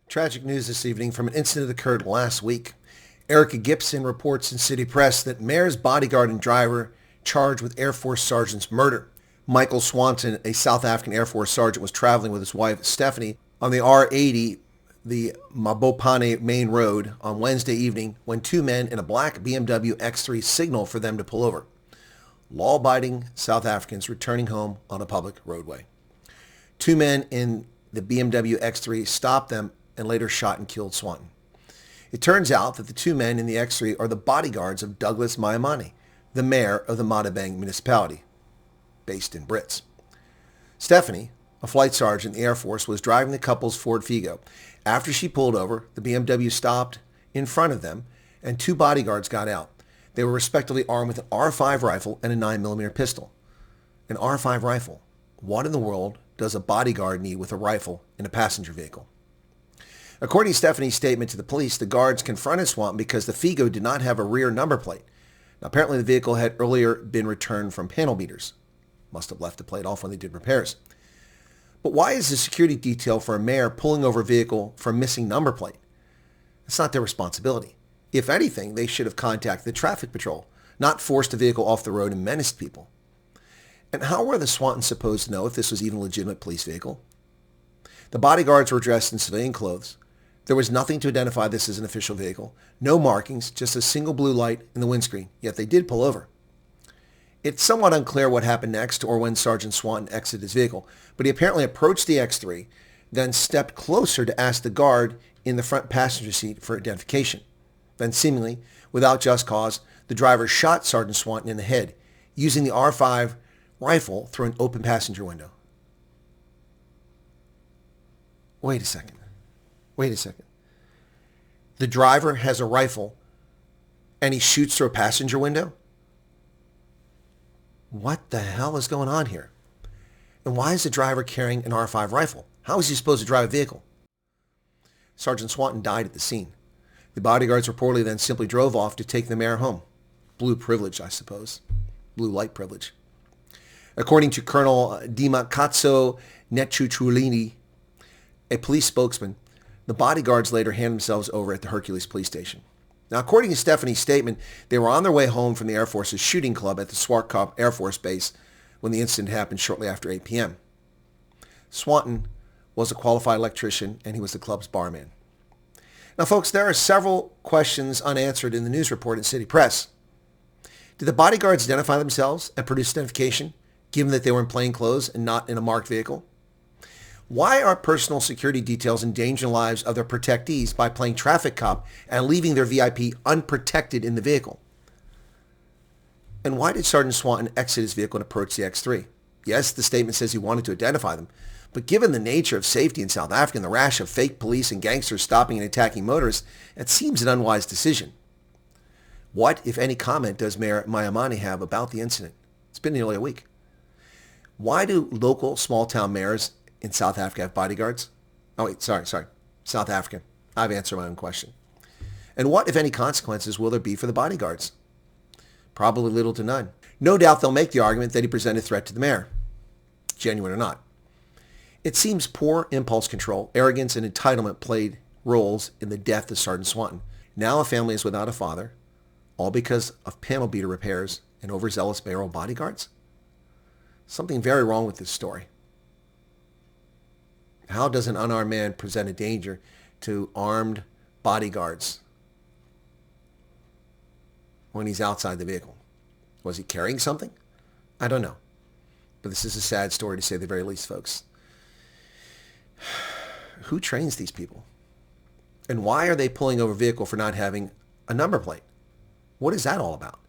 Tragic news this evening from an incident that occurred last week. Erica Gibson reports in City Press that mayor's bodyguard and driver charged with Air Force sergeant's murder. Michael Swanton, a South African Air Force sergeant, was traveling with his wife Stephanie on the R80, the Mabopane main road, on Wednesday evening when two men in a black BMW X3 signaled for them to pull over. Law-abiding South Africans returning home on a public roadway. Two men in the BMW X3 stopped them and later shot and killed Swanton. It turns out that the two men in the X3 are the bodyguards of Douglas Maimane, the mayor of the Madibang municipality, based in Brits. Stephanie, a flight sergeant in the Air Force, was driving the couple's Ford Figo. After she pulled over, the BMW stopped in front of them and two bodyguards got out. They were respectively armed with an R5 rifle and a 9mm pistol. An R5 rifle. What in the world does a bodyguard need with a rifle in a passenger vehicle? According to Stephanie's statement to the police, the guards confronted Swanton because the Figo did not have a rear number plate. Now, apparently the vehicle had earlier been returned from panel beaters. Must have left the plate off when they did repairs. But why is the security detail for a mayor pulling over a vehicle for a missing number plate? It's not their responsibility. If anything, they should have contacted the traffic patrol, not forced the vehicle off the road and menaced people. And how were the Swantons supposed to know if this was even a legitimate police vehicle? The bodyguards were dressed in civilian clothes. There was nothing to identify this as an official vehicle. No markings, just a single blue light in the windscreen, yet they did pull over. It's somewhat unclear what happened next or when Sergeant Swanton exited his vehicle, but he apparently approached the X3, then stepped closer to ask the guard in the front passenger seat for identification. Then seemingly, without just cause, the driver shot Sergeant Swanton in the head, using the R5 rifle through an open passenger window. Wait a second. The driver has a rifle and he shoots through a passenger window? What the hell is going on here? And why is the driver carrying an R5 rifle? How is he supposed to drive a vehicle? Sergeant Swanton died at the scene. The bodyguards reportedly then simply drove off to take the mayor home. Blue privilege, I suppose. Blue light privilege. According to Colonel Dimakatso Nechuchulini, a police spokesman, the bodyguards later handed themselves over at the Hercules police station. Now, according to Stephanie's statement, they were on their way home from the Air Force's shooting club at the Swartkop Air Force Base when the incident happened shortly after 8 p.m. Swanton was a qualified electrician and he was the club's barman. Now, folks, there are several questions unanswered in the news report in City Press. Did the bodyguards identify themselves and produce identification, given that they were in plain clothes and not in a marked vehicle? Why are personal security details endangering the lives of their protectees by playing traffic cop and leaving their VIP unprotected in the vehicle? And why did Sergeant Swanton exit his vehicle and approach the X3? Yes, the statement says he wanted to identify them, but given the nature of safety in South Africa and the rash of fake police and gangsters stopping and attacking motorists, it seems an unwise decision. What, if any, comment does Mayor Maimane have about the incident? It's been nearly a week. Why do local small-town mayors in South Africa have bodyguards? Oh, wait, sorry. South Africa. I've answered my own question. And what, if any, consequences will there be for the bodyguards? Probably little to none. No doubt they'll make the argument that he presented a threat to the mayor, genuine or not. It seems poor impulse control, arrogance, and entitlement played roles in the death of Sergeant Swanton. Now a family is without a father, all because of panel beater repairs and overzealous mayoral bodyguards? Something very wrong with this story. How does an unarmed man present a danger to armed bodyguards when he's outside the vehicle? Was he carrying something? I don't know. But this is a sad story to say the very least, folks. Who trains these people? And why are they pulling over a vehicle for not having a number plate? What is that all about?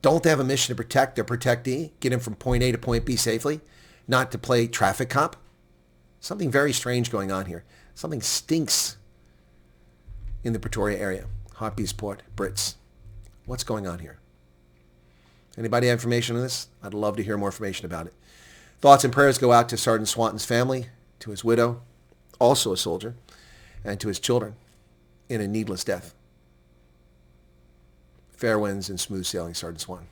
Don't they have a mission to protect their protectee, get him from point A to point B safely, not to play traffic cop? Something very strange going on here. Something stinks in the Pretoria area. Hartbeespoort, Brits. What's going on here? Anybody have information on this? I'd love to hear more information about it. Thoughts and prayers go out to Sergeant Swanton's family, to his widow, also a soldier, and to his children in a needless death. Fair winds and smooth sailing, Sergeant Swanton.